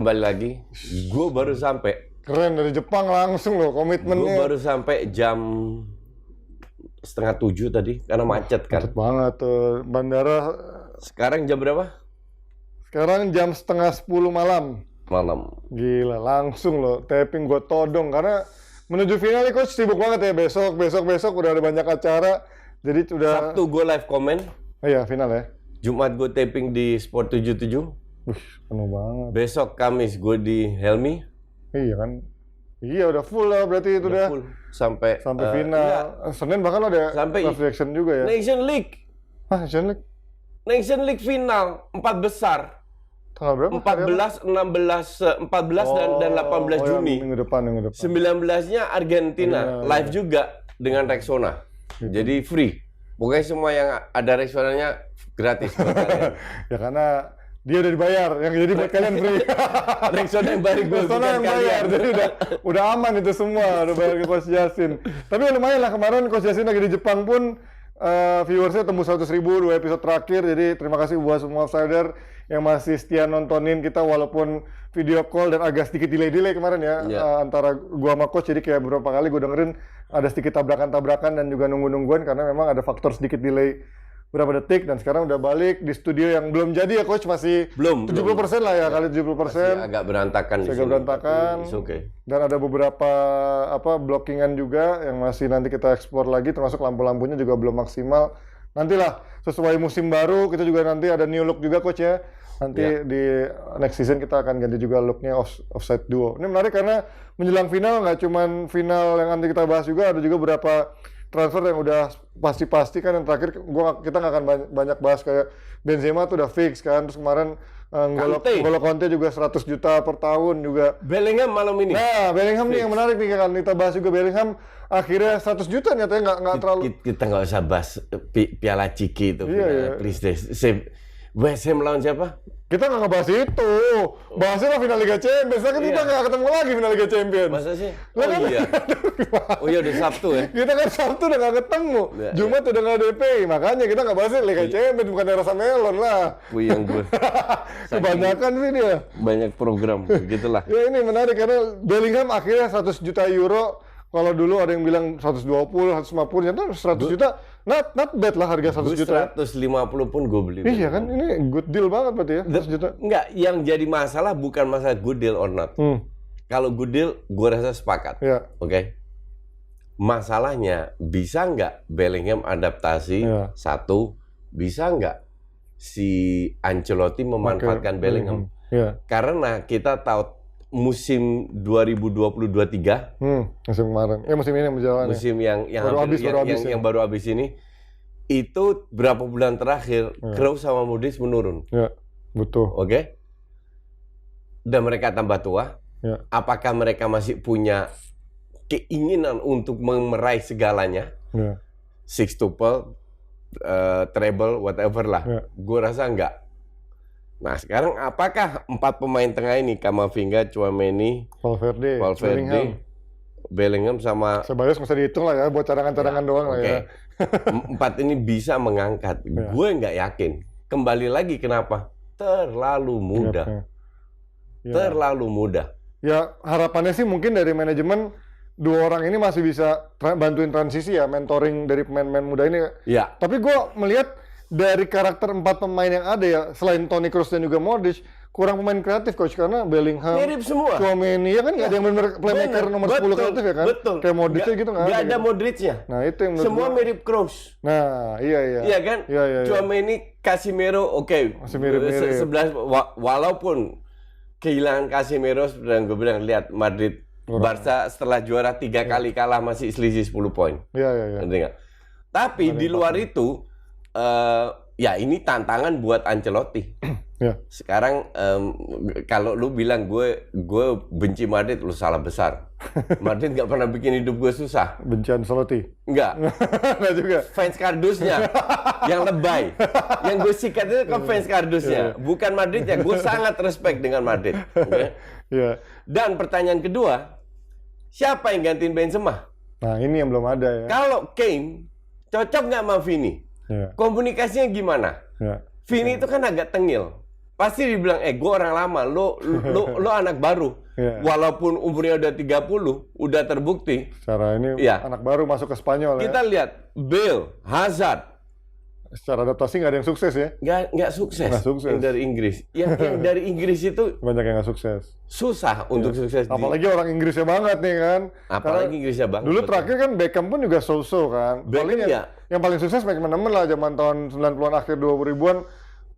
kembali lagi. Gue baru sampai. Keren, dari Jepang langsung loh komitmennya. Gue baru sampai jam 6:30 tadi karena macet kan. Macet banget tuh bandara. Sekarang jam berapa? Sekarang jam 9:30 malam. Malam. Gila, langsung loh taping gue todong karena menuju final nih coach sibuk banget ya, besok udah ada banyak acara. Jadi udah Sabtu gue live komen. Oh iya, final ya. Jumat gue taping di Sport 77. Penuh banget. Besok Kamis gue di Helmi. Iya kan. Iya udah full lah berarti itu udah. Full. Sampai Final. Senin bahkan ada sampai live reaction juga ya. Nation League. Hah, Nation League? Nation League final 4 besar. Tanggal berapa? 14 dan 18 Juni. Minggu depan. 19-nya Argentina, live juga dengan Rexona. Jadi free. Pokoknya semua yang ada Rexonanya gratis buat kalian. Ya karena dia udah dibayar, yang jadi buat kalian free. Rexona yang bayar gue, Rexona bukan yang bayar, kalian. jadi udah aman itu semua, udah bayar ke Coach Justin. Tapi lumayan lah, kemarin Coach Justin lagi di Jepang pun viewersnya tembus 100.000 2 episode terakhir. Jadi terima kasih buat semua outsider yang masih setia nontonin kita walaupun video call dan agak sedikit delay kemarin ya, antara gua sama coach. Jadi kayak beberapa kali gua dengerin ada sedikit tabrakan-tabrakan dan juga nunggu-nungguan karena memang ada faktor sedikit delay berapa detik. Dan sekarang udah balik di studio yang belum jadi ya coach, masih belum 70% lah ya, kali 70%. Masih agak berantakan di sini. Agak berantakan. Okay. Dan ada beberapa blockingan juga yang masih nanti kita eksplor lagi, termasuk lampu-lampunya juga belum maksimal. Nantilah sesuai musim baru kita juga nanti ada new look juga coach ya. Nanti di next season kita akan ganti juga looknya offside duo. Ini menarik karena menjelang final, nggak cuman final yang nanti kita bahas juga, ada juga beberapa transfer yang udah pasti kan. Yang terakhir kita nggak akan banyak bahas, kayak Benzema tuh udah fix kan. Terus kemarin N'Golo Conte juga 100 juta per tahun juga. Bellingham malam ini. Nah, Bellingham nih yang menarik nih, kan kita bahas juga. Bellingham akhirnya 100 juta nyatanya nggak terlalu. Kita nggak usah bahas Piala Ciki itu. Iya. Please deh. West Ham lawan siapa? Kita nggak ngebahas itu. Bahasnya lah final Liga Champions. Kan kita nggak ketemu lagi final Liga Champions. Masa sih? Iya. Oh iya, udah Sabtu ya? Kita kan Sabtu udah nggak ketemu. Jumat udah nggak DPI. Makanya kita nggak bahas Liga Champions, bukan rasa melon lah. Puyeng gue. Kebanyakan sih dia. Banyak program, begitulah. Ya ini menarik karena Bellingham akhirnya 100 juta euro. Kalau dulu ada yang bilang 120, 150, ternyata 100 juta, not bad lah harga 100 juta. 150 pun gue beli. Iya kan, ini good deal banget berarti ya, 100 juta. Enggak, yang jadi masalah bukan masalah good deal or not. Kalau good deal, gue rasa sepakat. Oke? Masalahnya, bisa nggak Bellingham adaptasi? Satu, bisa nggak si Ancelotti memanfaatkan Bellingham? Karena kita tahu musim 2020-23 musim kemarin, musim ini yang berjalan, musim yang baru habis ini, itu berapa bulan terakhir Kroos sama Modric menurun. Betul. Oke? Dan mereka tambah tua. Apakah mereka masih punya keinginan untuk meraih segalanya? Sixtuple, treble, whatever lah. Gue rasa enggak. Nah sekarang apakah 4 pemain tengah ini, Camavinga, Tchouaméni, Valverde, Bellingham sama Ceballos nggak usah dihitung lah ya, buat cadangan-cadangan doang lah ya. 4 ini bisa mengangkat. Gue nggak yakin. Kembali lagi kenapa? Terlalu mudah. Terlalu mudah. Ya harapannya sih mungkin dari manajemen 2 orang ini masih bisa bantuin transisi ya, mentoring dari pemain-pemain muda ini. Tapi gue melihat dari karakter 4 pemain yang ada ya, selain Toni Kroos dan juga Modric, kurang pemain kreatif coach, karena Bellingham, mirip semua. Tchouaméni ya kan nggak ada yang benar playmaker nomor 10 kreatif ya kan? Betul. Kayak Modric gitu nggak ada. Nggak ada Modricnya. Nah itu yang semua mirip Kroos. Nah iya. Iya kan? Iya. Tchouaméni, Casemiro, masih mirip. 11 walaupun kehilangan Casemiro, dan gue bilang lihat Madrid, Barca setelah juara 3 kali kalah masih selisih 10 poin. Iya. Tapi di luar itu, ya ini tantangan buat Ancelotti. Sekarang kalau lu bilang gue benci Madrid, lu salah besar. Madrid nggak pernah bikin hidup gue susah. Benci Ancelotti? Nggak juga. Fans kardusnya yang lebay. Yang gue sikat itu kan fans kardusnya, bukan Madrid ya. Gue sangat respect dengan Madrid. Dan pertanyaan kedua, siapa yang gantiin Benzema? Nah ini yang belum ada ya. Kalau Kane cocok nggak sama Vini? Komunikasinya gimana? Vini itu kan agak tengil. pasti dibilang, gue orang lama, lo anak baru. Walaupun umurnya udah 30, udah terbukti. Secara ini anak baru masuk ke Spanyol. Kita lihat Bale, Hazard. Secara adaptasi nggak ada yang sukses ya? Nggak sukses. Yang dari Inggris. Yang dari Inggris itu banyak yang nggak sukses. Susah untuk sukses. Apalagi orang Inggrisnya banget nih kan. Apalagi Inggrisnya banget. Dulu terakhir kan Beckham pun juga so-so kan. Paling yang paling sukses McManaman lah zaman tahun 90-an akhir 2000-an.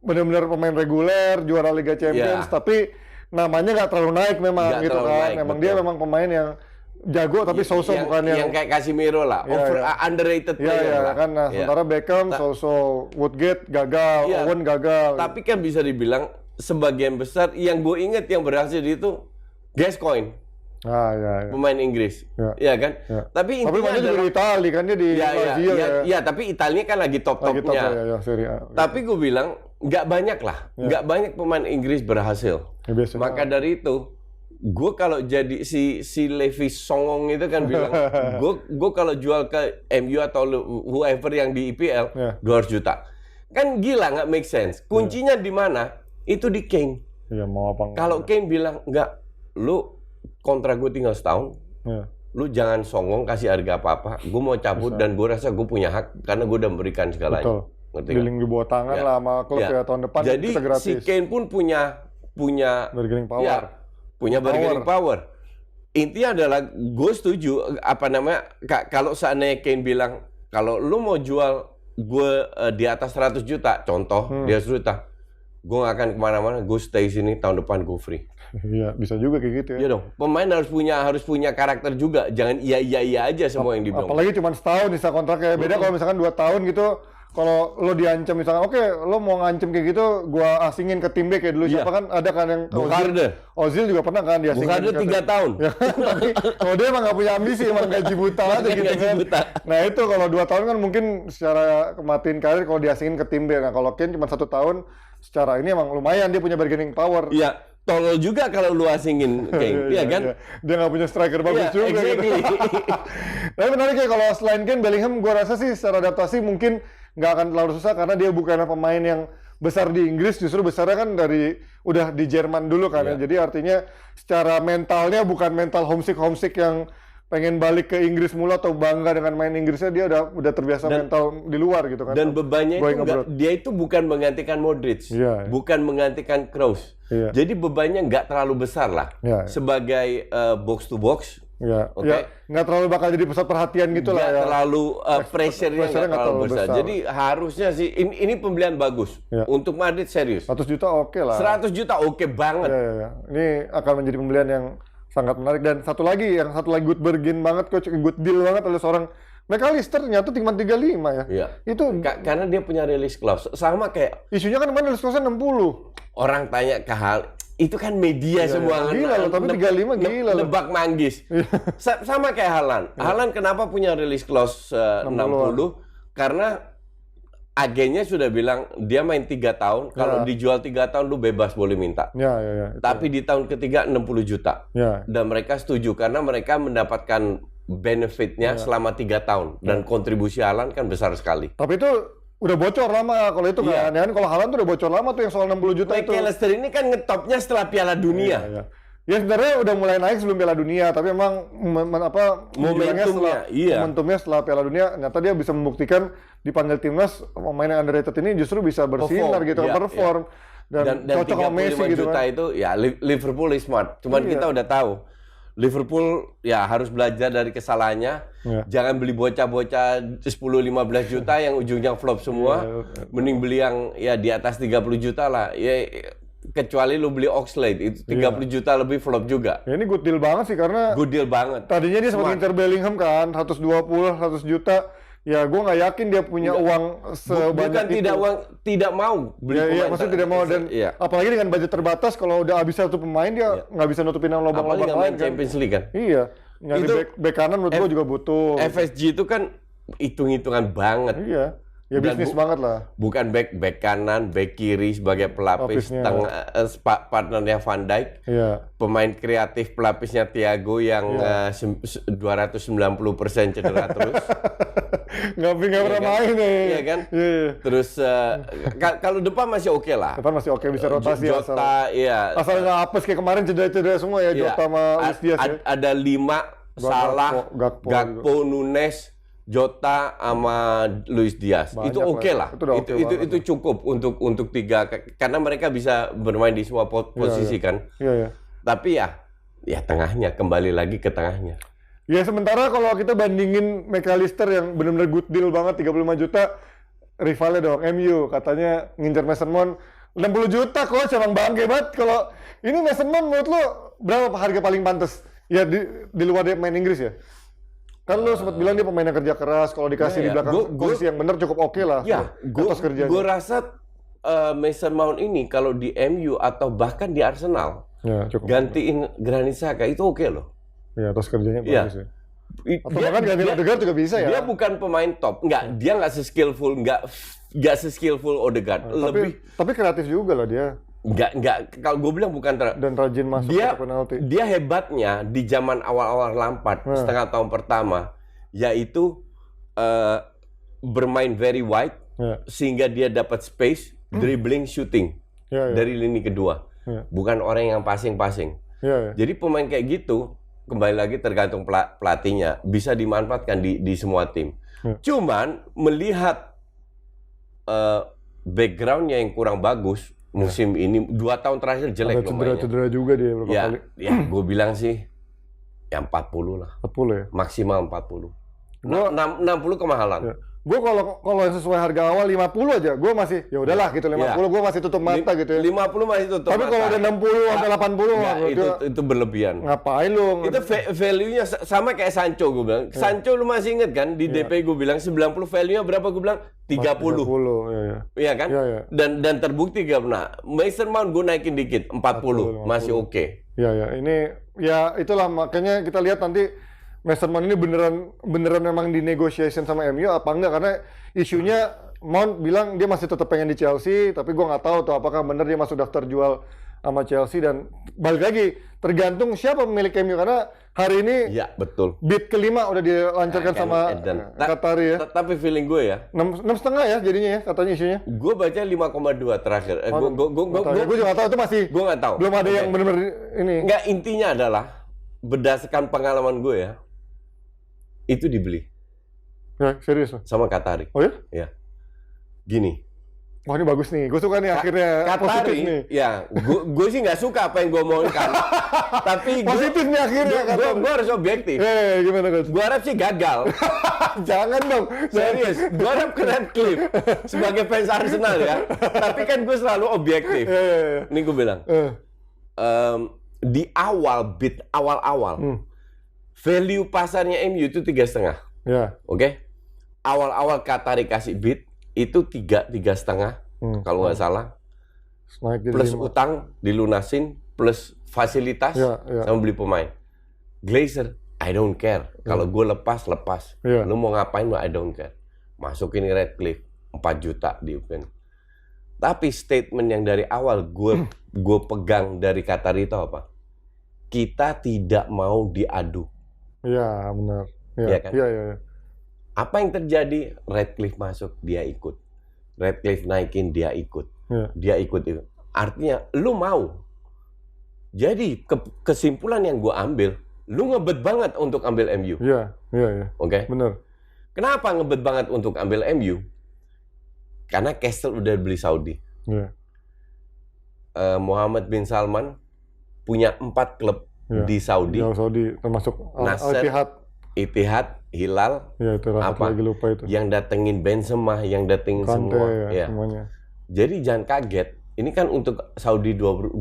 Benar-benar pemain reguler, juara Liga Champions. Tapi namanya nggak terlalu naik memang gitu kan. Memang dia memang pemain yang jago tapi so-so bukan yang kayak Casemiro lah, underrated player lah. Kan, sementara Beckham so-so, Woodgate gagal, Owen gagal. Tapi kan bisa dibilang sebagian besar yang gue inget yang berhasil itu Gascoigne. Pemain Inggris, ya kan? Tapi intinya adalah di Itali kan dia di Lazio ya. Tapi Italia kan lagi top-topnya. Tapi gue bilang nggak banyak lah, nggak banyak pemain Inggris berhasil. Maka dari itu gue kalau jadi si Levi Songong itu kan bilang, gue kalau jual ke MU atau whoever yang di IPL 200 juta, kan gila, nggak make sense. Kuncinya di mana? Itu di Kane. Kalau Kane bilang nggak, lu kontrak gue tinggal setahun, lu jangan songong kasih harga apa-apa. Gue mau cabut dan gue rasa gue punya hak karena gue udah memberikan segalanya. Dealing di bawah tangan lah sama klub tahun depan. Jadi kita gratis. Si Kane pun punya bargaining power. Punya bargaining power. Intinya adalah gue setuju kalau seandainya Kane bilang kalau lu mau jual gue di atas 100 juta, contoh dia 100 juta, gue gak akan kemana-mana, gue stay sini, tahun depan gue free. Iya, bisa juga kayak gitu ya. Iya dong, pemain harus punya karakter juga, jangan iya aja semua yang dibilang. Apalagi cuma setahun sisa kontraknya, beda kalau misalkan 2 tahun gitu. Kalau lo diancam misalnya, oke, lo mau ngancem kayak gitu, gua asingin ke tim B kayak dulu. Siapa kan ada kan yang Ozil juga pernah kan diasingin. Bukarde 3 tahun. Tapi kalau dia emang nggak punya ambisi, emang gaji buta aja gitu kan. Nah itu kalau 2 tahun kan mungkin secara kematian karir kalau diasingin ke tim B. Nah kalau Kane cuma 1 tahun, secara ini emang lumayan dia punya bargaining power. Iya. Tolol juga kalau lu asingin Kane, iya kan? Dia nggak punya striker bagus juga. Exactly. Gitu. Tapi menarik ya kalau selain Kane, Bellingham gua rasa sih secara adaptasi mungkin nggak akan terlalu susah karena dia bukanlah pemain yang besar di Inggris, justru besarnya kan udah di Jerman dulu kan ya. Jadi artinya secara mentalnya bukan mental homesick yang pengen balik ke Inggris mulu atau bangga dengan main Inggrisnya, dia udah terbiasa mental di luar gitu kan. Dan bebannya itu dia itu bukan menggantikan Modric, bukan menggantikan Kroos. Jadi bebannya nggak terlalu besar lah sebagai box to box. Nggak terlalu bakal jadi pusat perhatian gitu lah. Nggak terlalu pressure-nya nggak terlalu besar. Jadi harusnya sih ini pembelian bagus untuk Madrid, serius. 100 juta oke lah. 100 juta oke banget. Ini akan menjadi pembelian yang sangat menarik. Dan satu lagi good bargain banget, coach, good deal banget oleh seorang McAllister, ternyata cuma 35 ya. Iya. Itu karena dia punya release clause. Sama kayak isunya kan kemarin release clause 60. Orang tanya ke itu kan media semua. Gila loh, tapi 35 gila loh. Nebak manggis. Sama kayak Haaland. Haaland kenapa punya release clause 60? Karena agennya sudah bilang dia main 3 tahun, kalau dijual 3 tahun lu bebas boleh minta. Tapi di tahun ketiga 60 juta. Dan mereka setuju karena mereka mendapatkan benefitnya selama 3 tahun dan kontribusi Haaland kan besar sekali. Tapi itu udah bocor lama kalau itu kan. Kalau Haaland tuh udah bocor lama tuh yang soal 60 juta itu. McAllister ini kan ngetopnya setelah Piala Dunia. Ya sebenarnya udah mulai naik sebelum Piala Dunia, tapi memang momentumnya setelah Piala Dunia, ternyata dia bisa membuktikan dipanggil timnas, pemain yang underrated ini justru bisa bersinar gitu, perform. Dan cocok sama Messi gitu kan. Itu ya Liverpool is smart. Cuman kita udah tahu Liverpool ya harus belajar dari kesalahannya. Jangan beli bocah-bocah 10-15 juta yang ujungnya flop semua. Mending beli yang ya di atas 30 juta lah. Ya kecuali lu beli Oxlade itu 30 juta lebih flop juga. Ya, ini good deal banget sih karena good deal banget. Tadinya dia sempat ngincer Bellingham kan 120, 100 juta. Ya gue nggak yakin dia punya uang sebanyak itu. Tidak mau beli pemain. Maksudnya tidak mau dan apalagi dengan budget terbatas kalau udah habis satu pemain dia nggak bisa nutupin yang lubang-lubang lain kan. Champions League kan. Iya. Nyari bek kanan menurut gue juga butuh. FSG itu kan hitung-hitungan banget. Iya. Ya bisnis banget lah. Bukan back kanan, back kiri sebagai pelapis tengah, partnernya Van Dijk. Iya. Pemain kreatif pelapisnya Thiago yang 290% cedera terus. Nggak pernah main ya. Iya kan? Iya. Terus kalau depan masih oke lah. Depan masih oke, bisa rotasi. Jota, iya. Asal nggak apes kayak kemarin cedera semua ya, Jota sama Luis Diaz ya. Ada 5, Salah, Gakpo, Nunes, Jota sama Luis Diaz. Banyak itu oke lah. Itu cukup untuk 3 karena mereka bisa bermain di semua posisi kan. Iya. Tapi ya tengahnya, kembali lagi ke tengahnya. Ya sementara kalau kita bandingin McAllister yang benar-benar good deal banget 35 juta, rivalnya dong MU katanya ngincer Mason Mount 60 juta kok, emang bangke banget. Kalau ini Mason Mount menurut lo berapa harga paling pantas? Ya di luar dia main Inggris ya. Kan lo sempat bilang dia pemain yang kerja keras, kalau dikasih di belakang posisi yang benar cukup oke lah. Ya, gue rasa Mason Mount ini kalau di MU atau bahkan di Arsenal gantiin Granit Xhaka itu oke loh. Ya, atas kerjanya bagus ya. Atau bahkan gantiin Odegaard juga bisa ya. Dia bukan pemain top, dia nggak se-skillful Odegaard. Tapi kreatif juga lah dia. Nggak, kalau gue bilang bukan dan rajin masuk ke penalti. Dia hebatnya di zaman awal-awal Lampard, setengah tahun pertama, yaitu bermain very wide, sehingga dia dapat space, dribbling, shooting dari lini kedua. Bukan orang yang passing. Jadi pemain kayak gitu, kembali lagi tergantung pelatihnya, bisa dimanfaatkan di semua tim. Cuman melihat backgroundnya yang kurang bagus musim ini, 2 tahun terakhir jelek lumayan. Cedera juga dia berapa kali. Ya, gue bilang sih ya 40 lah. 40 ya? Maksimal 40. 60 kemahalan. Gue kalau yang sesuai harga awal 50 aja, gue masih ya udahlah gitu 50 gue masih tutup mata gitu ya. 50 masih tutup mata. Tapi kalau udah 60 sampai 80 itu berlebihan. Ngapain lu? Itu value-nya sama kayak Sancho gue bilang. Sancho lu masih inget kan di DP gue bilang 90 value-nya berapa gue bilang? 30. Iya kan? Dan terbukti gak pernah. Mason Mount gue naikin dikit 40 masih oke. Iya, ini ya itulah makanya kita lihat nanti Mason Mount ini beneran memang di negotiation sama MU apa enggak, karena isunya Mount bilang dia masih tetap pengen di Chelsea, tapi gue nggak tahu tuh apakah bener dia masuk daftar jual sama Chelsea. Dan balik lagi tergantung siapa pemilik MU, karena hari ini ya betul bid kelima udah dilancarkan sama Qatari ya. Tapi feeling gue ya 6,5 ya jadinya ya katanya isunya. Gue baca 5,2 terakhir. Gue juga nggak tahu, itu masih gue nggak tahu. Belum ada yang bener-bener ini. Nggak, intinya adalah berdasarkan pengalaman gue ya, itu dibeli. Ya, serius loh? Sama Qatari. Oh ya? Ya. Gini. Wah, ini bagus nih. Gue suka nih akhirnya positif nih. Ya, gue sih nggak suka apa yang gue omongkan. Tapi positif nih akhirnya. Gue harus objektif. Gimana Coach? Gue harap sih gagal. Jangan dong. Serius. Gue harap ke Redcliffe sebagai fans Arsenal ya. Tapi kan gue selalu objektif. Ini gue bilang. Di awal-awal. Value pasarnya MU itu 3,5. Ya. Oke? Awal-awal Qatari kasih bid itu 3,5 kalau nggak salah. Plus 5. Utang dilunasin, plus fasilitas sama beli pemain. Glazer, I don't care. Kalau gue lepas. Lu mau ngapain, I don't care. Masukin Redcliffe 4 juta di UPN. Tapi statement yang dari awal gue pegang dari Qatari itu apa? Kita tidak mau diadu. Iya, benar. Iya kan? Iya. Apa yang terjadi? Redcliffe masuk, dia ikut. Redcliffe naikin, dia ikut. Dia ikut. Artinya, lu mau. Jadi, kesimpulan yang gue ambil, lu ngebet banget untuk ambil MU. Iya. Oke? Benar. Kenapa ngebet banget untuk ambil MU? Karena Castle udah beli Saudi. Iya. Muhammad bin Salman punya 4 klub di Saudi. Di Saudi, termasuk Nasser, Ittihad, Hilal, itu lagi lupa itu. Yang datengin Benzema, yang datengin Kante, semua. Semuanya. Jadi jangan kaget. Ini kan untuk Saudi 20-30.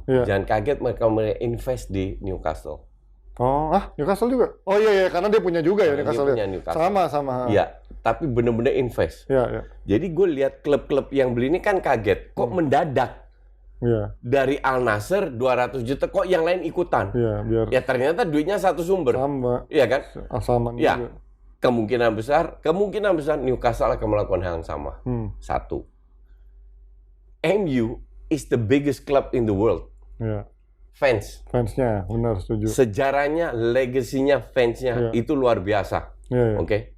Jangan kaget mereka invest di Newcastle. Newcastle juga? Oh iya, karena dia punya juga ya Newcastle. Sama. Iya, tapi bener-bener invest. Iya. Jadi gue lihat klub-klub yang beli ini kan kaget. Kok mendadak? Iya. Dari Al Nassr 200 juta, kok yang lain ikutan? Iya, biar. Ya ternyata duitnya satu sumber. Sama. Iya kan? Asaman ya. juga. kemungkinan besar Newcastle akan melakukan hal yang sama. Satu, MU is the biggest club in the world. Ya. Fansnya, benar, setuju. Sejarahnya, legasinya, fansnya itu luar biasa. Oke.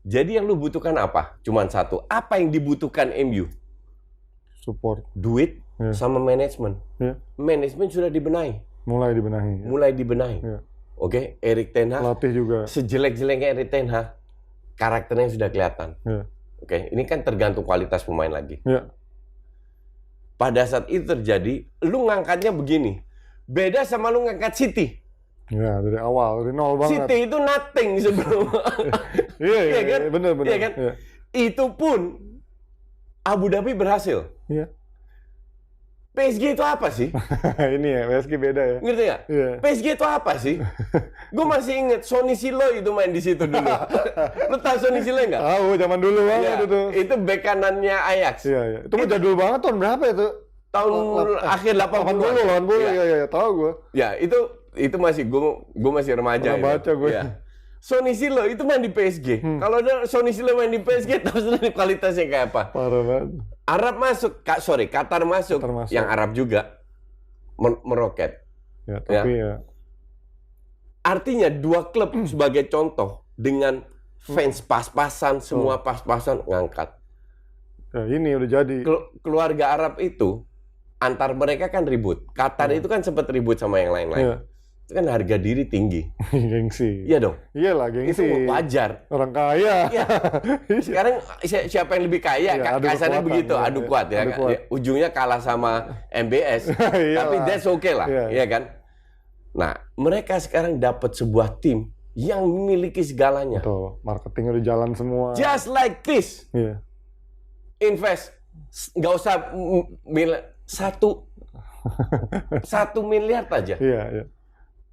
Jadi yang lu butuhkan apa? Cuman satu. Apa yang dibutuhkan MU? Support. Duit sama manajemen. Manajemen sudah dibenahi. Mulai dibenahi. Oke, Erik ten Hag. Pelatih juga. Sejelek-jeleknya Erik ten Hag, karakternya sudah kelihatan. Oke, ini kan tergantung kualitas pemain lagi. Pada saat itu terjadi, lu ngangkatnya begini. Beda sama lu ngangkat City. Ya, dari awal, dari nol banget. City itu nothing sebelum. Iya kan? Bener. Iya kan? Ya. Itu pun Abu Dhabi berhasil. Iya. PSG itu apa sih? Ini ya, PSG beda ya. Ngerti nggak? Yeah. PSG itu apa sih? Gue masih inget Sonny Siloy itu main di situ dulu. Lu tahu Sonny Siloy nggak? Tahu, zaman dulu banget itu. Itu bek kanannya Ajax. Iya. Itu jadul banget, tahun berapa itu? Tahun akhir 80-an. Iya, tahu gue. Ya, itu masih gue masih remaja. Pernah baca gue. Ya. Sonny Siloy itu main di PSG. Kalau ada Sonny Siloy main di PSG, tahu sendiri kualitasnya kayak apa. Parah banget. Arab masuk, Qatar masuk, yang Arab juga meroket. Ya, tapi ya. Artinya dua klub sebagai contoh dengan fans pas-pasan, semua pas-pasan ngangkat. Ya, ini udah jadi. Keluarga Arab itu antar mereka kan ribut. Qatar itu kan sempat ribut sama yang lain-lain. Ya. Itu kan harga diri tinggi. Gengsi. Iya dong. Iyalah, gengsi. Itu wajar. Orang kaya. Ya. Sekarang siapa yang lebih kaya? Ya, kasarnya begitu, adu kuat ya. Ujungnya kalah sama MBS. Tapi that's okay lah, ya kan? Nah, mereka sekarang dapat sebuah tim yang memiliki segalanya. Betul. Marketingnya udah jalan semua. Just like this. Iya. Invest. Nggak usah satu miliar aja. Iya.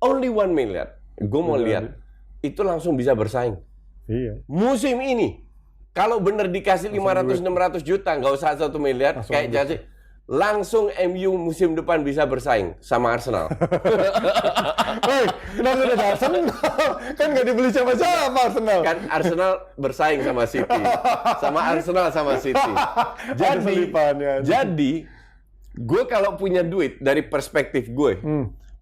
Only 1 miliar. Gue mau lihat. Itu langsung bisa bersaing. Iya. Musim ini, kalau bener dikasih 500-600 juta, nggak usah 1 miliar, langsung kayak jadi, langsung MU musim depan bisa bersaing sama Arsenal. Hei, kenapa ada Arsenal? Kan nggak dibeli siapa-siapa Arsenal. Kan Arsenal bersaing sama City. Sama City. Jadi, gue kalau punya duit dari perspektif gue,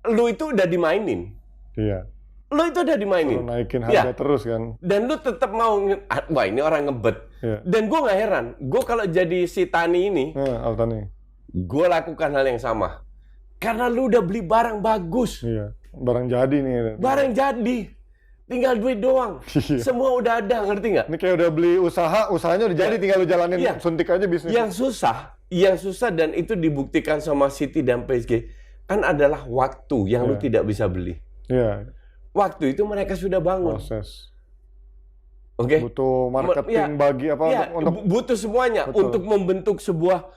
lu itu udah dimainin. Iya. Lu itu udah dimainin. Lu naikin harga terus kan. Dan lu tetap mau, wah ini orang ngebet. Iya. Dan gue nggak heran. Gue kalau jadi si Tani ini, gue lakukan hal yang sama. Karena lu udah beli barang bagus. Iya. Barang jadi nih. Barang jadi. Tinggal duit doang. Iya. Semua udah ada, ngerti nggak? Ini kayak udah beli usahanya udah jadi, tinggal lu jalanin, suntik aja bisnis. Yang susah dan itu dibuktikan sama City dan PSG. Kan adalah waktu yang lu tidak bisa beli. Iya. Waktu itu mereka sudah bangun. Proses. Oke. Butuh marketing bagi apa? Untuk butuh semuanya. Betul. Untuk membentuk sebuah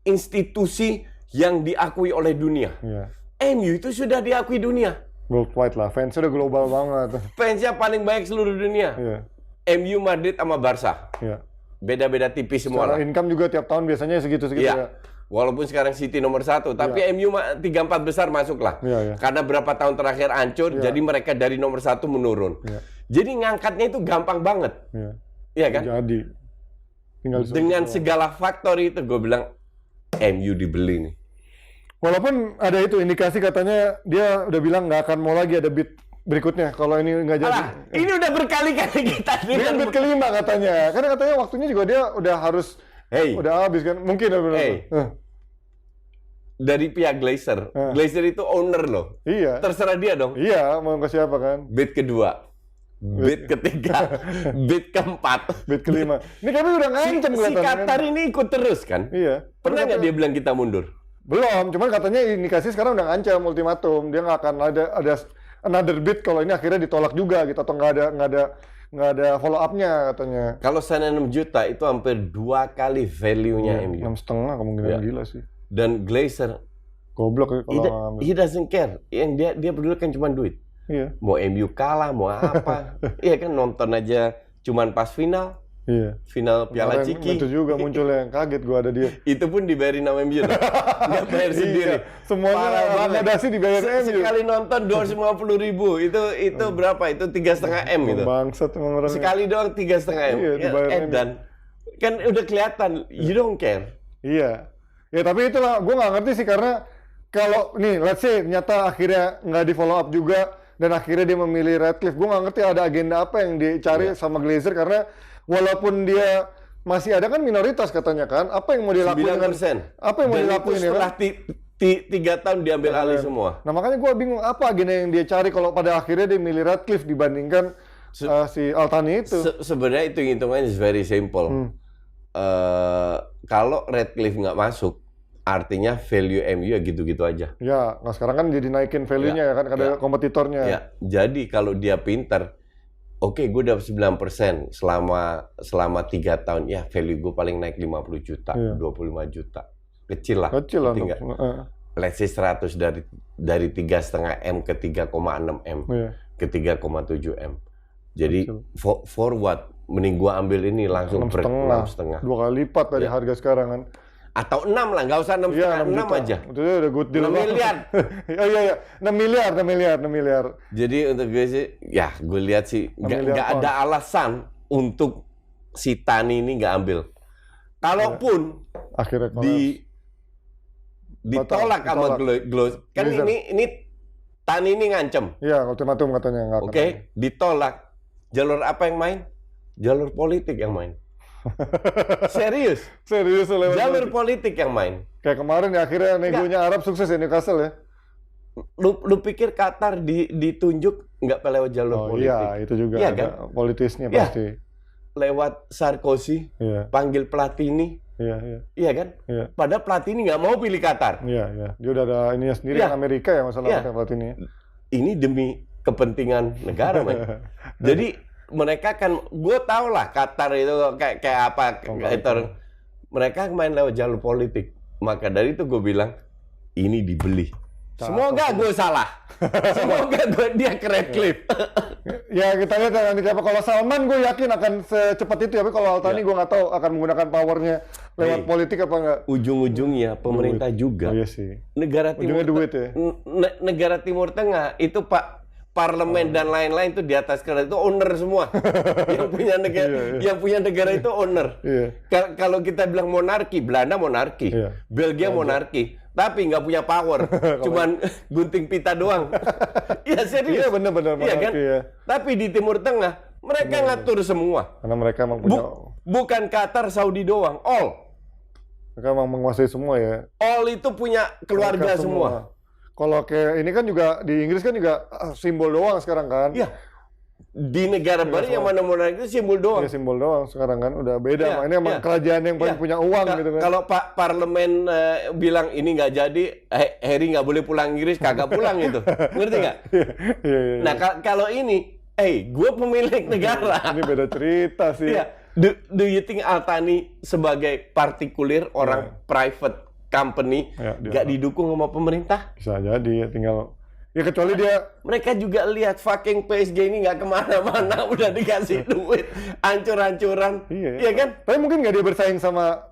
institusi yang diakui oleh dunia. Iya. MU itu sudah diakui dunia. Worldwide lah. Fansnya udah global banget. Fansnya paling banyak seluruh dunia. Iya. MU, Madrid sama Barca. Iya. Beda-beda tipis semua lah. Income juga tiap tahun biasanya segitu-segitu ya. Walaupun sekarang City nomor 1, tapi MU 3-4 besar masuk lah. Karena berapa tahun terakhir hancur, jadi mereka dari nomor 1 menurun. Jadi ngangkatnya itu gampang banget. Iya kan? Jadi. Dengan segala faktor itu, gue bilang MU dibeli nih. Walaupun ada itu indikasi katanya dia udah bilang nggak akan mau lagi ada bid berikutnya kalau ini nggak jadi. Ini udah berkali-kali kita. Ini kan bid kelima katanya. Karena katanya waktunya juga dia udah harus. Udah habis kan? Mungkin dari pihak Glazer. Glazer itu owner loh. Iya. Terserah dia dong. Iya, mau ke siapa kan? Bid kedua. Bid ketiga. Bid keempat. Bid kelima. Ini kami udah ngancam si Qatar ini ikut terus kan? Iya. Pernah nggak dia bilang kita mundur? Belum, cuman katanya indikasi sekarang udah ngancam ultimatum. Dia nggak akan ada another bid kalau ini akhirnya ditolak juga gitu. Atau nggak ada follow up-nya katanya. Kalau sana 6 juta itu hampir 2 kali value-nya MU. 6,5 kemungkinan gila sih. Dan Glazer goblok ya kalau he doesn't care. Yang dia peduli kan cuma duit. Iya. Mau MU kalah, mau apa. Iya kan nonton aja cuman pas final. Final Piala Kemarin Ciki. itu juga munculnya yang kaget gue ada dia. Itu pun dibayarin sama MU loh. Nggak bayar sendiri. Semuanya akomodasi dibayar MU. Sekali nonton 250.000. Itu berapa? Itu 3,5 M gitu. Bangsat emang orangnya. Sekali doang 3,5 M. Iya, dibayar MU. Dan kan udah kelihatan you don't care. Iya. Ya tapi itulah gue nggak ngerti sih karena kalau nih let's say ternyata akhirnya nggak di follow up juga dan akhirnya dia memilih Radcliffe, gue nggak ngerti ada agenda apa yang dicari sama Glazer karena walaupun dia masih ada kan minoritas katanya kan, apa yang mau dilakuin 9%. Apa yang mau dilakuin ya setelah kan? 3 tahun diambil alih semua. Nah makanya gue bingung apa agenda yang dia cari kalau pada akhirnya dia milih Radcliffe dibandingkan si Al-Thani itu. Sebenarnya itu hitungannya is very simple. Kalau Radcliffe nggak masuk, artinya value MU ya gitu-gitu aja. Ya, nah sekarang kan jadi naikin value-nya ya kan, ada kompetitornya. Ya, jadi kalau dia pinter, oke, gue dapat 9% selama 3 tahun, ya value gue paling naik 50 juta, 25 juta. Kecil lah. Kecil lah. Let's say 100 dari 3,5 M ke 3,6 M ke 3,7 M. Jadi forward, mending gue ambil ini langsung 6,5. 2 kali lipat dari harga sekarang kan. Atau 6 lah, nggak usah 6,5, 6 aja. Itu udah good deal. 6 miliar. Iya. 6 miliar. Jadi untuk gue sih, ya gue lihat sih nggak ada alasan untuk si Tani ini nggak ambil. Kalaupun akhirnya ditolak sama Glazers, kan ini Tani ini ngancem. Iya, ultimatum katanya nggak. Oke, ditolak. Jalur apa yang main? Jalur politik yang main. Serius jalur politik yang main. Kayak kemarin ya akhirnya negonya Arab sukses ya Newcastle ya. Lu pikir Qatar ditunjuk nggak lewat jalur politik? Iya, itu juga ya, ada kan? politisnya pasti. Lewat Sarkozy, panggil Platini. Iya kan? Iya. Padahal Platini nggak mau pilih Qatar. Iya. Dia udah ada ininya sendiri kan Amerika ya masalah Platini. Ini demi kepentingan negara, man. Jadi mereka kan, gue tau lah Qatar itu kayak apa, mereka main lewat jalur politik. Maka dari itu gue bilang, ini dibeli. Semoga gue salah. Semoga dia ke Radcliffe. Ya kita lihat nanti apa. Kalau Salman gue yakin akan secepat itu. Tapi kalau Al-Thani gue nggak tahu akan menggunakan powernya lewat politik apa enggak. Ujung-ujungnya pemerintah juga. Iya sih. Negara Timur duit ya. Negara Timur Tengah itu parlemen dan lain-lain itu di atas kertas itu owner semua. Yang punya negara itu owner. Kalau kita bilang monarki, Belanda monarki, Belgia monarki, tapi nggak punya power, cuman gunting pita doang. Iya serius. Iya benar-benar monarki kan? Tapi di Timur Tengah mereka ngatur semua. Karena mereka memang punya. Bukan Qatar, Saudi doang, all. Mereka memang menguasai semua ya. All itu punya keluarga semua. Kalau kayak ini kan juga di Inggris kan juga simbol doang sekarang kan? Iya. Di negara baru yang mana monarki itu simbol doang. Iya simbol doang sekarang kan udah beda. Ini emang kerajaan yang paling punya uang gitu kan. Kalau parlemen bilang ini nggak jadi, Harry nggak boleh pulang Inggris, kagak pulang itu. Ngerti nggak? Iya. Nah kalau ini, gue pemilik negara. Ini beda cerita sih. Iya. Do you think Al-Thani sebagai partikulir orang private company nggak didukung sama pemerintah? Bisa jadi ya, tinggal ya kecuali mereka juga lihat fucking PSG ini nggak kemana-mana, udah dikasih duit hancur-hancuran. Iya kan? Tapi mungkin nggak dia bersaing sama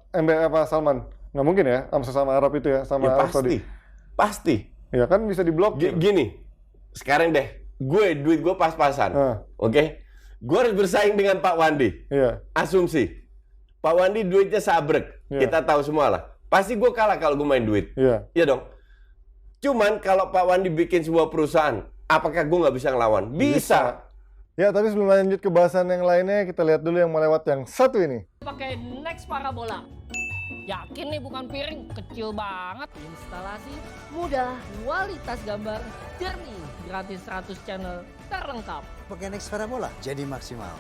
Salman? Nggak mungkin ya, sama Arab itu ya, sama Arab Saudi. Pasti. Ya kan bisa diblok. Gini, sekarang deh, duit gue pas-pasan, oke? Gue harus bersaing dengan Pak Wandi. Asumsi, Pak Wandi duitnya sabrek, kita tahu semua lah. Pasti gue kalah kalau gue main duit. Iya dong. Cuman kalau Pak Wandi bikin sebuah perusahaan, apakah gue nggak bisa ngelawan? Bisa. Ya, tapi sebelum lanjut ke bahasan yang lainnya, kita lihat dulu yang melewat yang satu ini. Pakai Next Parabola. Yakin nih bukan piring, kecil banget. Instalasi mudah, kualitas gambar jernih, gratis 100 channel terlengkap. Pakai Next Parabola, jadi maksimal.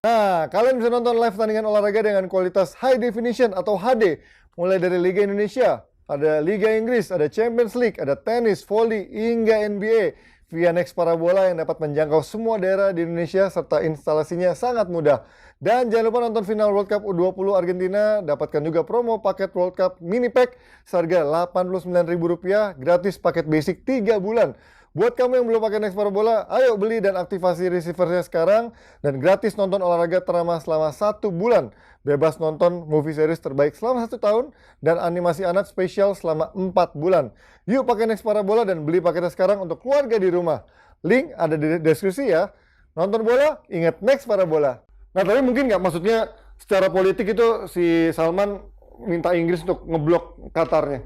Nah, kalian bisa nonton live tandingan olahraga dengan kualitas high definition atau HD. Mulai dari Liga Indonesia, ada Liga Inggris, ada Champions League, ada tenis, volley, hingga NBA. Via Next Parabola yang dapat menjangkau semua daerah di Indonesia serta instalasinya sangat mudah. Dan jangan lupa nonton final World Cup U20 Argentina. Dapatkan juga promo paket World Cup Mini Pack seharga Rp89.000, gratis paket basic 3 bulan. Buat kamu yang belum pakai Next Parabola, ayo beli dan aktivasi receiver-nya sekarang dan gratis nonton olahraga ternama selama 1 bulan. Bebas nonton movie series terbaik selama 1 tahun dan animasi anak spesial selama 4 bulan. Yuk pakai Next Parabola dan beli paketnya sekarang untuk keluarga di rumah. Link ada di deskripsi ya. Nonton bola, ingat Next Parabola. Nah, tapi mungkin nggak, maksudnya secara politik itu si Salman minta Inggris untuk ngeblok Qatarnya.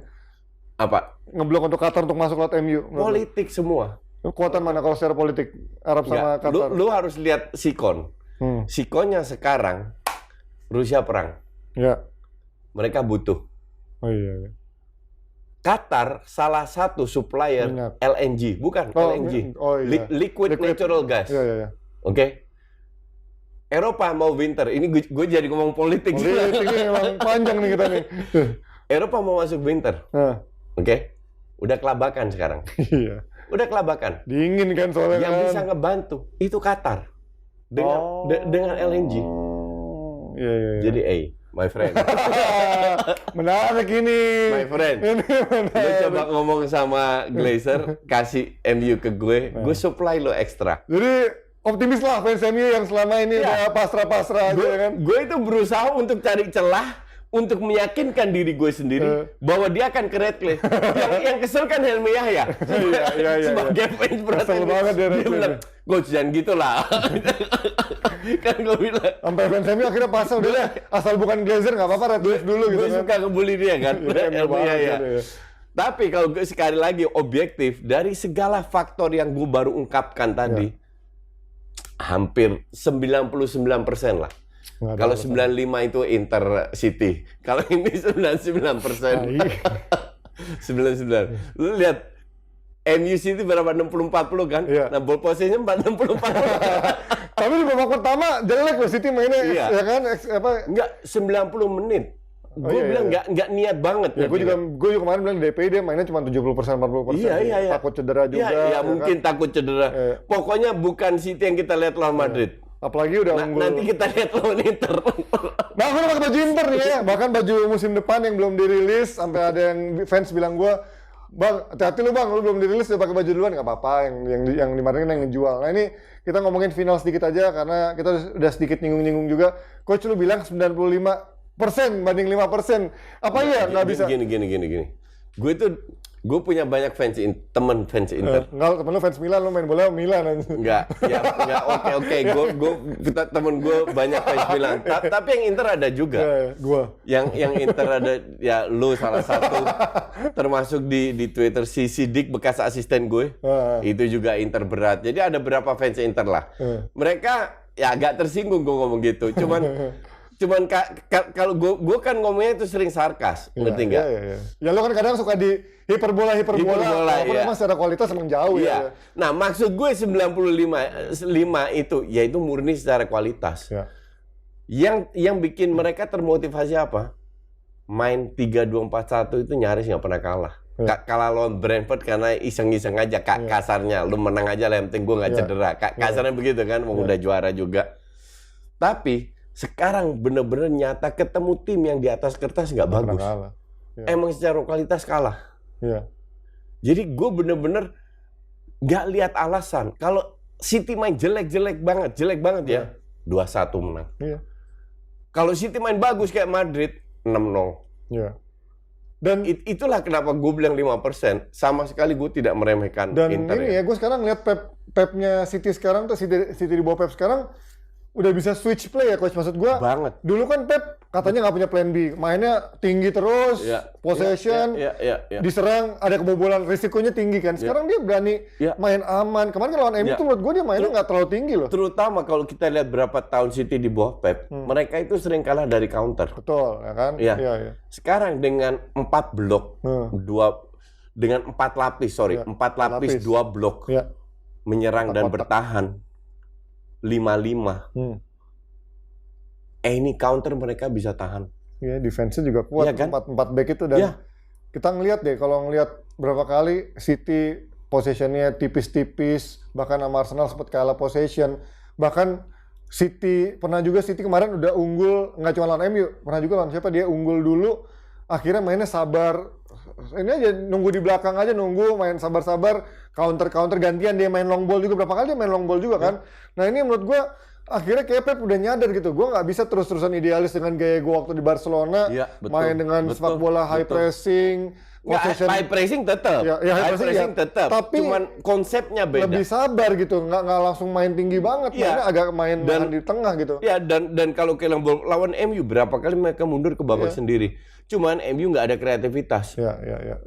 Apa? Ngeblok untuk Qatar untuk masuk laut MU. Politik semua. Kekuatan mana kalau secara politik Arab sama Qatar? Lu harus lihat sikon. Sikonnya sekarang Rusia perang. Ya. Mereka butuh. Oh iya. Qatar salah satu supplier LNG, bukan LNG. Oh iya. Liquid natural gas. Iya. Oke. Eropa mau winter. Ini gue jadi ngomong politik. Politiknya memang panjang nih kita nih. Eropa mau masuk winter. Oke. Udah kelabakan sekarang. Iya. Udah kelabakan. Dingin kan soalnya. Yang bisa ngebantu itu Qatar dengan LNG. Iya. Jadi my friend. Menarik ini. My friend. Lu coba ngomong sama Glazer, kasih MU ke gue supply lo ekstra. Jadi optimis lah fans MU yang selama ini udah pasrah-pasrah aja kan. Gue itu berusaha untuk cari celah untuk meyakinkan diri gue sendiri bahwa dia akan ke Redcliffe. yang kesel kan Helmi Yahya. Iya. Sebagai fans Kesel banget dia bilang, coach jangan gitu lah. Kan gue bilang. Sampai fans MU akhirnya pasang udah asal bukan Glazer nggak apa-apa Redcliffe dulu gitu kan. Gue suka ngebully dia kan. Helmi Yahya. Tapi kalau sekali lagi objektif dari segala faktor yang gue baru ungkapkan tadi, hampir 99% lah. Kalau 95 itu Inter City. Kalau ini 99%. 99. Lu lihat MU City berapa 60-40 kan? Iya. Nah, ball possession 60-40. Tapi di babak pertama jelek loh City mainnya ya kan Enggak 90 menit. Gue bilang nggak niat banget. Ya, gue juga kemarin bilang di DPI dia mainnya cuma 70% 40%. Iya. Takut cedera juga. Iya, mungkin kan? Takut cedera. Pokoknya bukan City yang kita lihat lawan Madrid. Apalagi udah unggul. Nanti kita lihat lawan Inter. Bahkan pakai baju Inter nih ya. Bahkan baju musim depan yang belum dirilis sampai ada yang fans bilang gue, "Bang, hati-hati lu Bang, lu belum dirilis udah pakai baju duluan." Nggak apa-apa, yang dimarin yang ngejual. Nah, ini kita ngomongin final sedikit aja karena kita udah sedikit nyinggung-nyinggung juga. Coach lu bilang 95% banding 5%. Apa iya nggak bisa? Gini. Gue punya banyak teman fans Inter. Enggak, temen lu fans Milan, lu main bola Milan. Enggak, oke. Temen gue banyak fans Milan. Tapi yang Inter ada juga. Gua. Yang Inter ada, ya lu salah satu. Termasuk di Twitter si Sidik bekas asisten gue. Itu juga Inter berat. Jadi ada berapa fans Inter lah. Mereka ya agak tersinggung gue ngomong gitu. Cuman kalau gue kan ngomongnya itu sering sarkas, ngerti nggak? Iya. Ya lo kan kadang suka di hiperbola. Walaupun memang secara kualitas emang jauh ya. Nah maksud gue 95 itu yaitu murni secara kualitas. Ya. Yang bikin mereka termotivasi apa? Main 3-2-4-1 itu nyaris nggak pernah kalah. Kalah lawan Brentford karena iseng-iseng aja kasarnya. Lu menang aja lah, yang penting gue nggak cedera. Kasarnya begitu kan, udah juara juga. Tapi sekarang bener-bener nyata ketemu tim yang di atas kertas nggak bagus. Emang secara kualitas kalah. Jadi gue bener-bener nggak lihat alasan. Kalau City main jelek banget ya, 2-1 menang. Kalau City main bagus kayak Madrid, 6-0. Dan itulah kenapa gue bilang 5%. Sama sekali gue tidak meremehkan Inter. Dan ini ya, gue sekarang lihat Pepnya City sekarang tuh, City di bawah Pep sekarang udah bisa switch play ya coach, maksud gue. Banget. Dulu kan Pep katanya nggak punya plan B, mainnya tinggi terus, possession, diserang ada kebobolan, risikonya tinggi kan. Sekarang dia berani main aman. Kemarin kan lawan MU tuh menurut gue dia mainnya nggak terlalu tinggi loh. Terutama kalau kita lihat berapa tahun City di bawah Pep, mereka itu sering kalah dari counter. Betul, ya kan? Iya. Sekarang dengan 4 blok, dengan 4 lapis, 4 lapis 2 blok, menyerang dan bertahan. 5-5. Ini counter mereka bisa tahan. Iya, defense-nya juga kuat. Kan? 4 back itu dan kita ngelihat deh, kalau ngelihat berapa kali City possession-nya tipis-tipis, bahkan sama Arsenal sempat kalah possession. Bahkan City kemarin udah unggul, nggak cuma lawan MU, pernah juga lawan siapa dia unggul dulu, akhirnya mainnya sabar, ini aja nunggu di belakang aja, nunggu main sabar-sabar, counter gantian dia main long ball juga, berapa kali dia main long ball juga kan. Nah ini menurut gue akhirnya kayak Pep udah nyadar gitu, gue nggak bisa terus-terusan idealis dengan gaya gue waktu di Barcelona, main dengan sepak bola high pressing, high pressing tetap, high pressing tetap, tapi cuman konsepnya beda. Lebih sabar gitu, nggak langsung main tinggi banget, mainnya agak main di tengah gitu. Ya dan kalau lawan MU berapa kali mereka mundur ke babak sendiri. Cuman MU nggak ada kreativitas.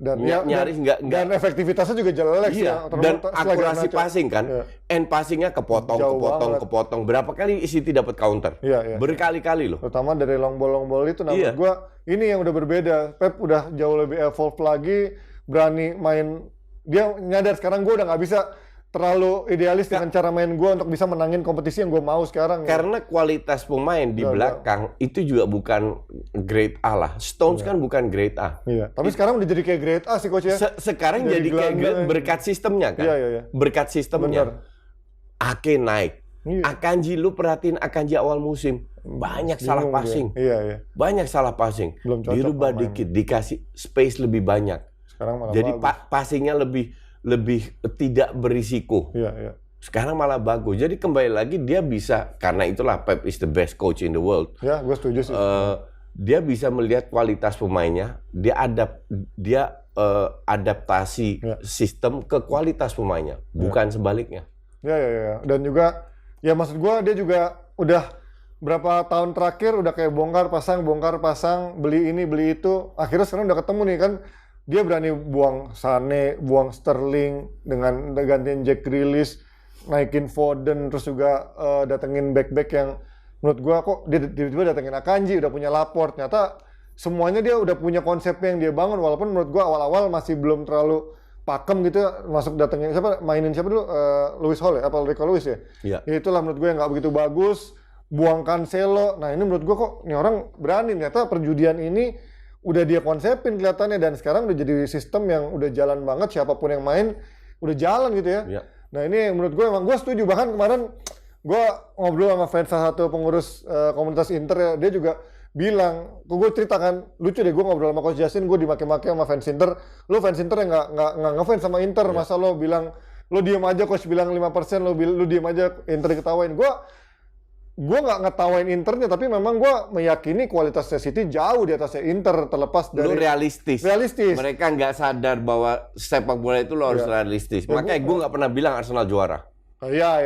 Dan nyaris nggak. Dan efektivitasnya juga jelek ya. Dan akurasi passing kan, end passingnya kepotong. Berapa kali City dapat counter? Berkali-kali loh. Terutama dari long ball itu, menurut gua ini yang udah berbeda. Pep udah jauh lebih evolve lagi, berani main. Dia nyadar sekarang gua udah nggak bisa terlalu idealis dengan cara main gue untuk bisa menangin kompetisi yang gue mau sekarang. Karena kualitas pemain di belakang itu juga bukan grade A lah. Stones kan bukan grade A. Tapi sekarang udah jadi kayak grade A sih coach ya. Sekarang jadi kayak grade berkat sistemnya kan. Berkat sistemnya. Ake naik. Akanji, lu perhatiin Akanji awal musim. Banyak salah passing. Banyak salah passing. Dirubah dikit, dikasih space lebih banyak. Sekarang malah jadi passingnya lebih tidak berisiko. Sekarang malah bagus. Jadi kembali lagi dia bisa, karena itulah Pep is the best coach in the world. Ya, gue setuju sih. Dia bisa melihat kualitas pemainnya, dia adaptasi sistem ke kualitas pemainnya, bukan sebaliknya. Dan juga, ya maksud gue dia juga udah berapa tahun terakhir udah kayak bongkar pasang, beli ini, beli itu. Akhirnya sekarang udah ketemu nih kan. Dia berani buang Sané, buang Sterling dengan gantiin Jack Grealish, naikin Foden, terus juga datengin back-back yang menurut gua kok dia tiba-tiba datengin Akanji, udah punya Laporte. Ternyata semuanya dia udah punya konsep yang dia bangun, walaupun menurut gua awal-awal masih belum terlalu pakem gitu, masuk datengin mainin siapa dulu? Lewis Hall ya? Apa Rico Lewis ya? Ya itulah menurut gua yang nggak begitu bagus. Buang Cancelo. Nah ini menurut gua kok ini orang berani, ternyata perjudian ini udah dia konsepin kelihatannya, dan sekarang udah jadi sistem yang udah jalan banget, siapapun yang main udah jalan gitu ya. Nah ini menurut gue emang gue setuju, bahkan kemarin gue ngobrol sama fans salah satu pengurus komunitas Inter ya, dia juga bilang, gue ceritakan lucu deh, gue ngobrol sama Coach Justin, gue dimaki-maki sama fans Inter, lo fans Inter yang nggak ngefans sama Inter, masa lo bilang lo diem aja, Coach bilang 5%, lo diem aja, Inter diketawain. Gue nggak ngetawain Internya, tapi memang gue meyakini kualitasnya City jauh di atasnya Inter, terlepas dari... Lu realistis. Mereka nggak sadar bahwa sepak bola itu lo harus realistis. Makanya gue nggak pernah bilang Arsenal juara. Iya.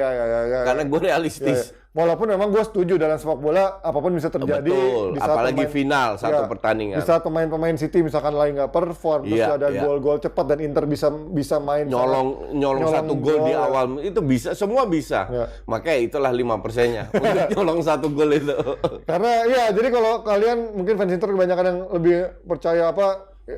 Karena gue realistis. Walaupun memang gue setuju dalam sepak bola apapun bisa terjadi. Betul, apalagi final satu pertandingan. Di saat pemain-pemain City misalkan lagi nggak perform, terus ada gol-gol cepat dan Inter bisa main nyolong satu gol di awal, itu bisa, semua bisa. Makanya itulah 5%-nya untuk nyolong satu gol itu. Karena jadi kalau kalian mungkin fans Inter kebanyakan yang lebih percaya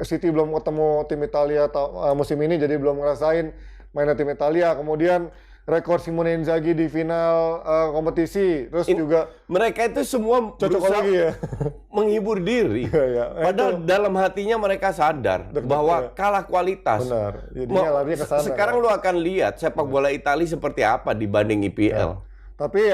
City belum ketemu tim Italia musim ini, jadi belum ngerasain mainnya tim Italia. Kemudian rekor Simone Inzaghi di final kompetisi, terus juga mereka itu semua berusaha menghibur diri. Padahal dalam hatinya mereka sadar bahwa kalah kualitas. Benar. Jadinya larinya ke sana. Sekarang lu akan lihat sepak bola Italia seperti apa dibanding IPL. Tapi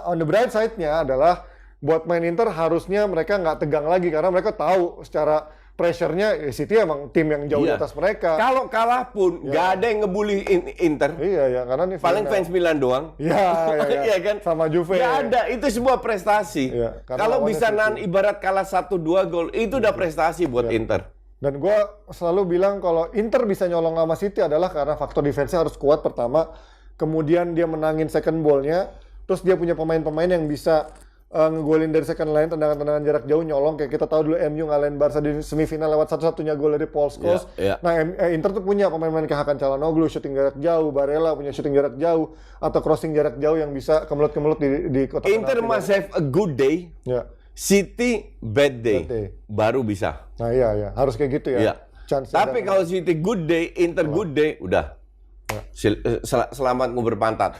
on the bright side-nya adalah buat main Inter harusnya mereka nggak tegang lagi, karena mereka tahu secara pressure-nya City emang tim yang jauh di atas mereka. Kalau kalah pun nggak ada yang ngebully Inter. Karena ini paling fans Milan doang. Iya kan. Sama Juve. Nggak ada, itu sebuah prestasi. Kalau bisa ibarat kalah 1-2 gol, itu udah prestasi buat Inter. Dan gue selalu bilang kalau Inter bisa nyolong sama City adalah karena faktor defense-nya harus kuat pertama, kemudian dia menangin second ball-nya, terus dia punya pemain-pemain yang bisa ngegolin dari second line, tendangan-tendangan jarak jauh, nyolong. Kayak kita tahu dulu MU ngalahin Barca di semifinal lewat satu-satunya gol dari Paul Scholes. Nah, Inter tuh punya pemain-pemain kayak Hakan Çalhanoğlu, shooting jarak jauh, Barella punya shooting jarak jauh, atau crossing jarak jauh yang bisa kemelut-kemelut di kotak. Inter must have a good day, City bad day, baru bisa. Nah iya, harus kayak gitu ya. Tapi kalau City good day, Inter good day, udah. Selamat ngubur pantat.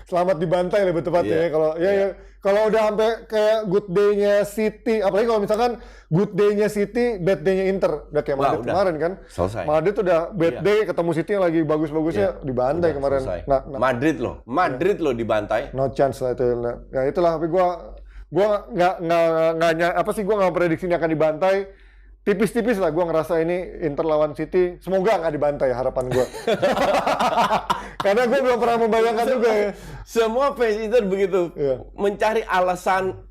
Selamat dibantai lebih tepatnya ya. Kalau udah sampai kayak good day-nya City, apalagi kalau misalkan good day-nya City, bad day-nya Inter, udah kayak Madrid kemarin kan. Selesai. Madrid udah bad day ketemu City yang lagi bagus-bagusnya dibantai kemarin. Nah, Madrid loh dibantai. No chance lah itu. Ya itulah, tapi gua nggak prediksi ini akan dibantai. tipis-tipis lah gue ngerasa ini Inter lawan City. Semoga nggak dibantai harapan gue. Karena gue belum pernah membayangkan juga ya. Semua fans Inter begitu. Mencari alasan,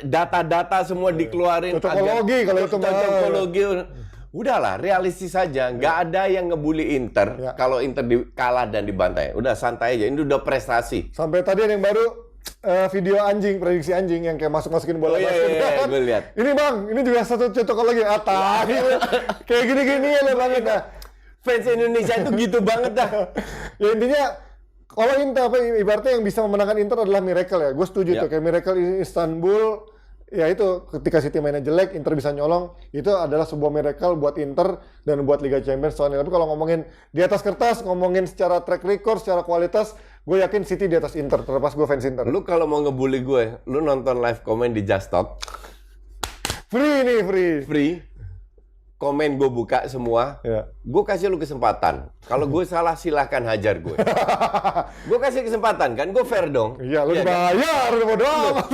data-data semua dikeluarin. Cocokologi kalau itu mah. Cocokologi. Udahlah, realistis saja. Nggak ada yang ngebully Inter kalau Inter kalah dan dibantai. Udah santai aja. Ini udah prestasi. Sampai tadi ada yang baru video anjing, prediksi anjing yang kayak masukin bola basket. Iya, gue lihat. Ini bang, ini juga satu cocokologi. Kayak gini-gini ya banget dah. Fans Indonesia itu gitu banget dah. Ya intinya kalau Inter ibaratnya yang bisa memenangkan Inter adalah miracle ya. Gue setuju tuh kayak miracle Istanbul. Ya itu ketika City mainnya jelek, Inter bisa nyolong, itu adalah sebuah miracle buat Inter dan buat Liga Champions soalnya. Tapi kalau ngomongin di atas kertas, ngomongin secara track record, secara kualitas, gue yakin City di atas Inter, terlepas gue fans Inter. Lu kalau mau ngebully gue, lu nonton live komen di Just Talk. Free nih, free. Komen gue buka semua, gue kasih lu kesempatan. Kalau gue salah silahkan hajar gue. Gue kasih kesempatan kan, gue fair dong. Iya, lu dibayar, lu bodo amat.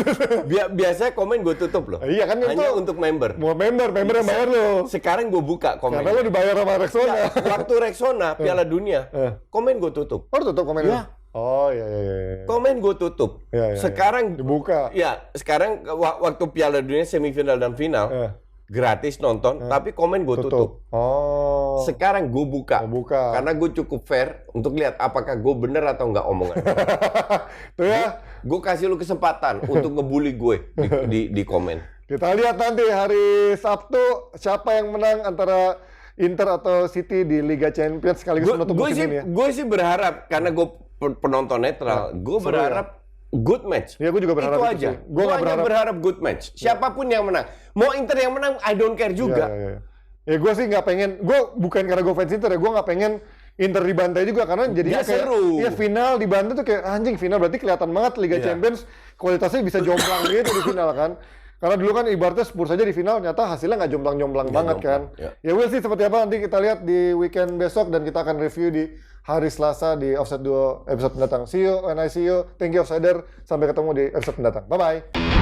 Biasanya komen gue tutup loh. Iya kan hanya itu untuk member. Mau member yang bayar lu. Sekarang gue buka komen. Karena lu dibayar sama Rexona. Waktu Rexona Piala Dunia, komen gue tutup. Oh, tutup komen lu. Oh iya. Komen gue tutup. Sekarang dibuka. Ya, sekarang waktu Piala Dunia semifinal dan final. Gratis nonton, tapi komen gue tutup. Oh. Sekarang gue buka. Karena gue cukup fair untuk lihat apakah gue bener atau enggak omongan. Tuh ya. Gue kasih lu kesempatan untuk ngebully gue di komen. Kita lihat nanti hari Sabtu siapa yang menang antara Inter atau City di Liga Champions sekaligus menutup musim ini ya. Gue sih berharap karena gue penonton netral, gue berharap good match. Ya, gue juga berharap itu aja. Gue hanya berharap good match. Siapapun yang menang. Mau Inter yang menang, I don't care juga. Ya gue sih nggak pengen. Gue bukan karena gue fans Inter ya. Gue nggak pengen Inter dibantai juga karena jadinya kayak seru. Ya final dibantai tuh kayak anjing final berarti kelihatan banget Liga Champions kualitasnya bisa jomplang gitu di final kan. Karena dulu kan ibaratnya Spurs saja di final nyata hasilnya nggak jomplang-jomplang banget kan. Ya we'll see seperti apa nanti kita lihat di weekend besok dan kita akan review di hari Selasa di Offside 2 episode mendatang. See you when I see you. Thank you Offsider. Sampai ketemu di episode mendatang. Bye-bye.